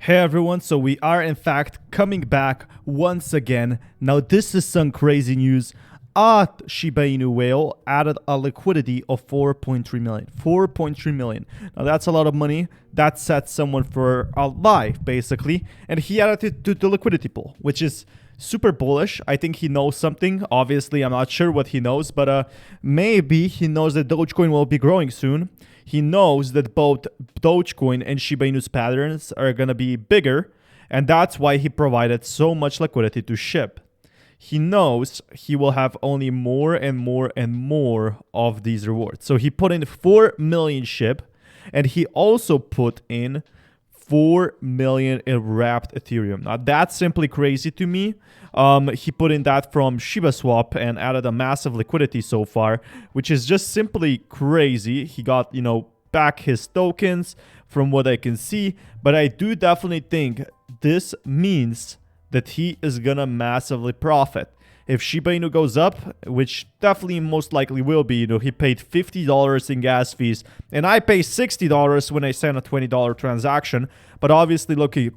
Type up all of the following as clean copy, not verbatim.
Hey everyone, so we are in fact coming back once again. Now this is some crazy news. SHIBA INU whale added a liquidity of 4.3 million. 4.3 million. Now that's a lot of money. That sets someone for a life basically. And he added it to the liquidity pool, which is super bullish. I think he knows something. Obviously, I'm not sure what he knows, but maybe he knows that Dogecoin will be growing soon. He knows that both Dogecoin and Shiba Inu's patterns are going to be bigger, and that's why he provided so much liquidity to SHIB. He knows he will have only more and more and more of these rewards. So he put in 4 million SHIB, and he also put in 4 million in wrapped Ethereum. Now that's simply crazy to me. He put in that from Shiba Swap and added a massive liquidity so far, which is just simply crazy. He got, back his tokens from what I can see, but I do definitely think this means that he is gonna massively profit. If Shiba Inu goes up, which definitely most likely will be, he paid $50 in gas fees, and I pay $60 when I send a $20 transaction. But obviously, look, he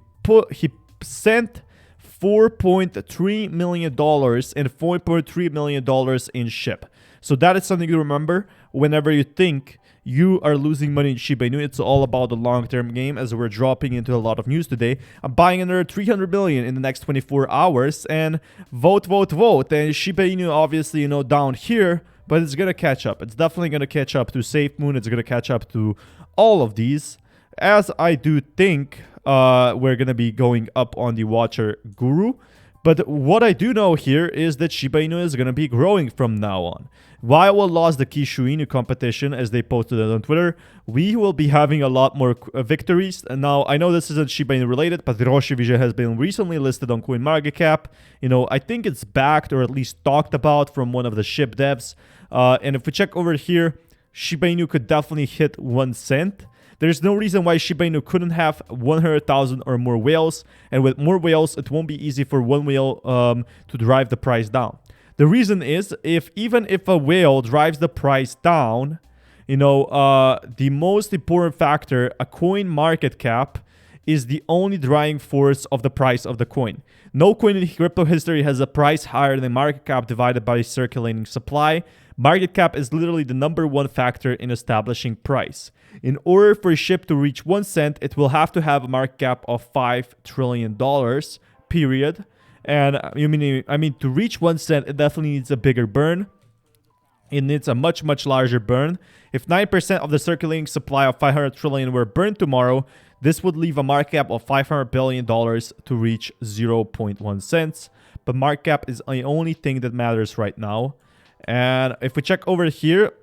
sent $4.3 million and $4.3 million in SHIB. So that is something to remember whenever you think you are losing money in Shiba Inu. It's all about the long-term game, as we're dropping into a lot of news today. I'm buying another 300 billion in the next 24 hours, and vote. And Shiba Inu, obviously, down here, but it's going to catch up. It's definitely going to catch up to SafeMoon. It's going to catch up to all of these, as I do think we're going to be going up on the Watcher Guru. But what I do know here is that Shiba Inu is going to be growing from now on. While we lost the Kishu Inu competition, as they posted it on Twitter, we will be having a lot more victories. And now, I know this isn't Shiba Inu related, but Roshi Vision has been recently listed on CoinMarketCap. I think it's backed, or at least talked about, from one of the SHIB devs. And if we check over here, Shiba Inu could definitely hit 1 cent. There's no reason why Shiba Inu couldn't have 100,000 or more whales. And with more whales, it won't be easy for one whale to drive the price down. The reason is, even if a whale drives the price down, the most important factor, a coin market cap, is the only driving force of the price of the coin. No coin in crypto history has a price higher than market cap divided by circulating supply. Market cap is literally the #1 factor in establishing price. In order for SHIB to reach 1 cent, it will have to have a market cap of $5 trillion, period. And to reach 1 cent, it definitely needs a bigger burn. It needs a much, much larger burn. If 9% of the circulating supply of 500 trillion were burned tomorrow, this would leave a market cap of $500 billion to reach 0.1 cents. But market cap is the only thing that matters right now. And if we check over here,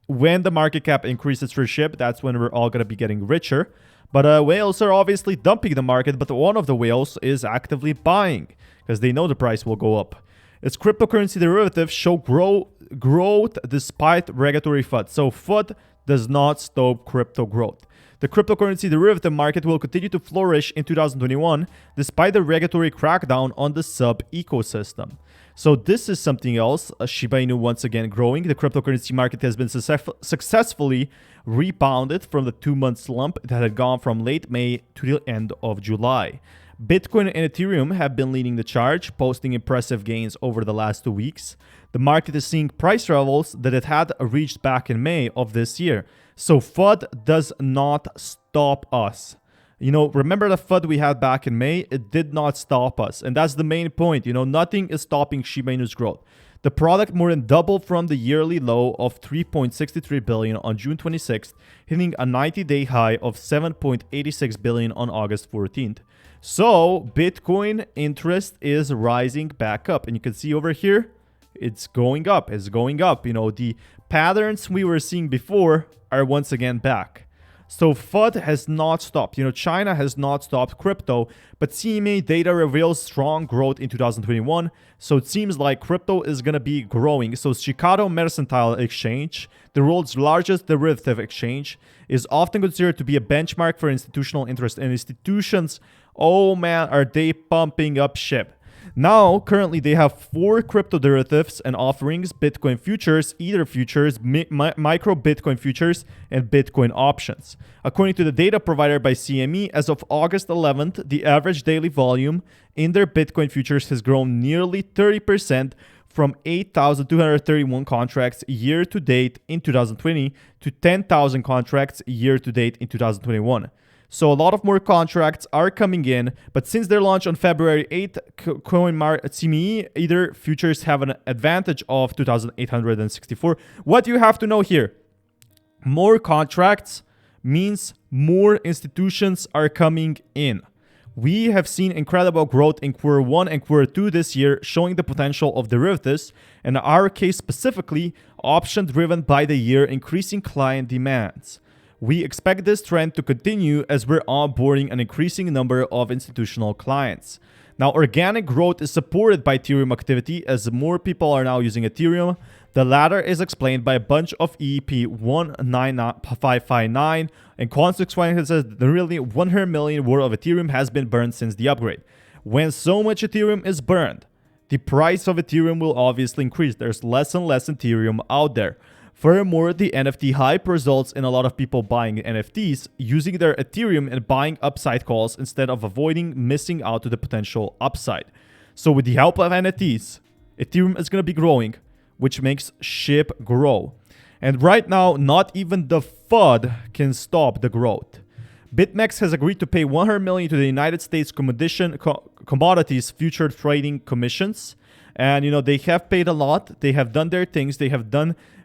when the market cap increases for SHIB, that's when we're all going to be getting richer. But whales are obviously dumping the market, but one of the whales is actively buying, because they know the price will go up. Its cryptocurrency derivatives show growth despite regulatory FUD. So FUD does not stop crypto growth. The cryptocurrency derivative market will continue to flourish in 2021 despite the regulatory crackdown on the sub-ecosystem. So this is something else. Shiba Inu once again growing. The cryptocurrency market has been successfully rebounded from the 2-month slump that had gone from late May to the end of July. Bitcoin and Ethereum have been leading the charge, posting impressive gains over the last 2 weeks. The market is seeing price levels that it had reached back in May of this year. So FUD does not stop us. Remember the FUD we had back in May? It did not stop us. And that's the main point. Nothing is stopping Shiba Inu's growth. The product more than doubled from the yearly low of 3.63 billion on June 26th, hitting a 90-day high of 7.86 billion on August 14th. So Bitcoin interest is rising back up. And you can see over here, it's going up. It's going up. The patterns we were seeing before are once again back. So FUD has not stopped. China has not stopped crypto, but CMA data reveals strong growth in 2021. So it seems like crypto is going to be growing. So Chicago Mercantile Exchange, the world's largest derivative exchange, is often considered to be a benchmark for institutional interest. And institutions, oh man, are they pumping up SHIB. Now, currently, they have 4 crypto derivatives and offerings: Bitcoin futures, Ether futures, micro Bitcoin futures, and Bitcoin options. According to the data provided by CME, as of August 11th, the average daily volume in their Bitcoin futures has grown nearly 30% from 8,231 contracts year to date in 2020 to 10,000 contracts year to date in 2021. So a lot of more contracts are coming in, but since their launch on February 8th, CME Ether futures have an advantage of 2,864. What you have to know here, more contracts means more institutions are coming in. We have seen incredible growth in Q1 and Q2 this year, showing the potential of derivatives, and in our case specifically, option driven by the year, increasing client demands. We expect this trend to continue as we're onboarding an increasing number of institutional clients. Now, organic growth is supported by Ethereum activity as more people are now using Ethereum. The latter is explained by a bunch of EEP 19559 and consequences that nearly 100 million worth of Ethereum has been burned since the upgrade. When so much Ethereum is burned, the price of Ethereum will obviously increase. There's less and less Ethereum out there. Furthermore, the NFT hype results in a lot of people buying NFTs, using their Ethereum and buying upside calls instead of avoiding missing out to the potential upside. So with the help of NFTs, Ethereum is going to be growing, which makes SHIB grow. And right now, not even the FUD can stop the growth. BitMEX has agreed to pay $100 million to the United States Commodities Future Trading Commissions. And, you know, they have paid a lot. They have done their things. They have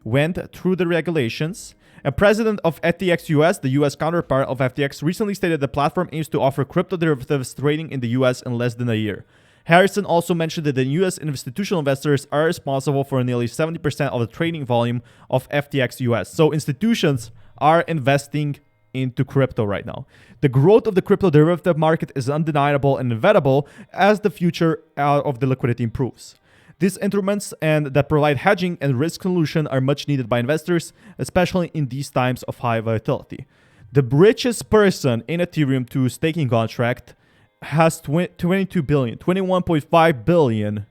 went through the regulations. A president of FTX US, the US counterpart of FTX, recently stated the platform aims to offer crypto derivatives trading in the US in less than a year. Harrison also mentioned that the US institutional investors are responsible for nearly 70% of the trading volume of FTX US. So institutions are investing into crypto right now. The growth of the crypto derivative market is undeniable and inevitable as the future of the liquidity improves. These instruments that provide hedging and risk solution are much needed by investors, especially in these times of high volatility. The richest person in Ethereum 2 staking contract has 22 billion, 21.5 billion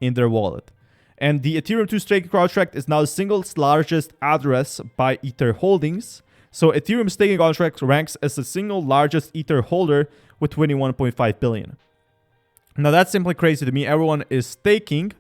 in their wallet. And the Ethereum 2 staking contract is now the single largest address by Ether holdings. So Ethereum staking contract ranks as the single largest Ether holder with 21.5 billion. Now that's simply crazy to me. Everyone is staking.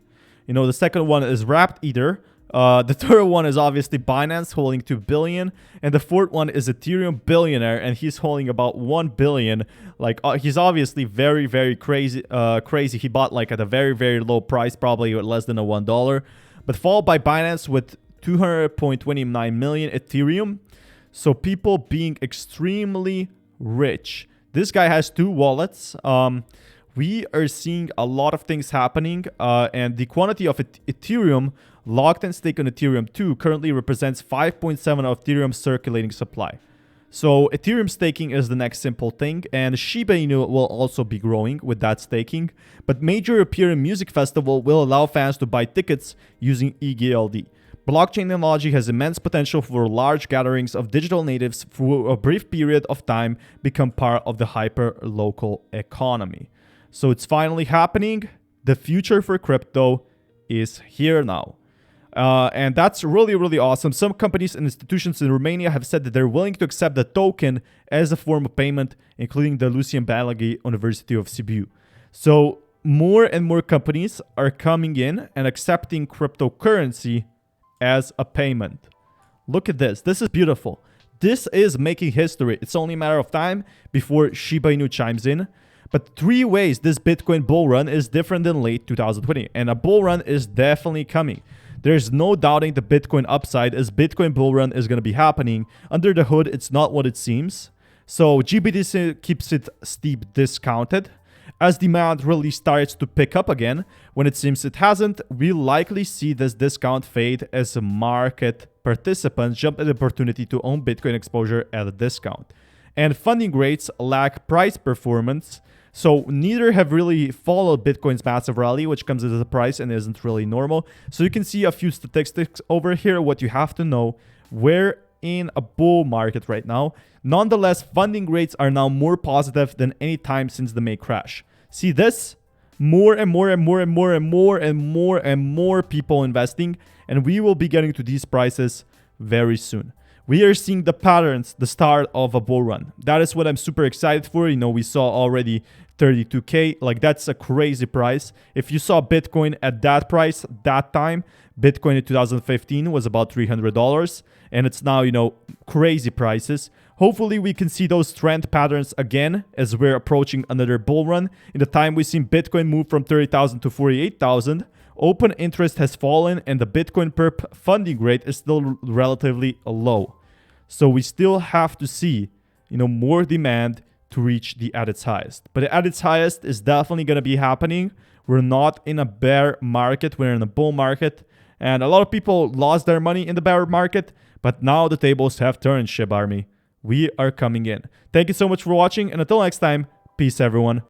You know, the second one is Wrapped Ether. The third one is obviously Binance holding 2 billion. And the fourth one is Ethereum Billionaire, and he's holding about 1 billion. Like, he's obviously very, very crazy. He bought like at a very, very low price, probably less than $1. But followed by Binance with 200.29 million Ethereum. So people being extremely rich. This guy has 2 wallets. We are seeing a lot of things happening, and the quantity of Ethereum locked and staked on Ethereum 2 currently represents 5.7 of Ethereum's circulating supply. So Ethereum staking is the next simple thing, and SHIBA INU will also be growing with that staking. But major European music festival will allow fans to buy tickets using EGLD. Blockchain technology has immense potential for large gatherings of digital natives for a brief period of time become part of the hyper-local economy. So it's finally happening. The future for crypto is here now. And that's really, really awesome. Some companies and institutions in Romania have said that they're willing to accept the token as a form of payment, including the Lucian Balaguer University of Sibiu. So more and more companies are coming in and accepting cryptocurrency as a payment. Look at this. This is beautiful. This is making history. It's only a matter of time before SHIBA INU chimes in. But 3 ways this Bitcoin bull run is different than late 2020. And a bull run is definitely coming. There's no doubting the Bitcoin upside as Bitcoin bull run is going to be happening. Under the hood, it's not what it seems. So GBTC keeps it steep discounted. As demand really starts to pick up again, when it seems it hasn't, we'll likely see this discount fade as market participants jump at the opportunity to own Bitcoin exposure at a discount. And funding rates lack price performance. So neither have really followed Bitcoin's massive rally, which comes as a price and isn't really normal. So you can see a few statistics over here. What you have to know, we're in a bull market right now. Nonetheless, funding rates are now more positive than any time since the May crash. See this? more and more and more and more and more and more and more people investing, and we will be getting to these prices very soon. We are seeing the patterns, the start of a bull run. That is what I'm super excited for. You know, we saw already 32K. Like, that's a crazy price. If you saw Bitcoin at that price, that time, Bitcoin in 2015 was about $300, and it's now, you know, crazy prices. Hopefully, we can see those trend patterns again as we're approaching another bull run. In the time we've seen Bitcoin move from 30,000 to 48,000, open interest has fallen, and the Bitcoin perp funding rate is still relatively low. So we still have to see, you know, more demand to reach the at its highest. But at its highest is definitely going to be happening. We're not in a bear market. We're in a bull market. And a lot of people lost their money in the bear market. But now the tables have turned, SHIB Army. We are coming in. Thank you so much for watching. And until next time, peace everyone.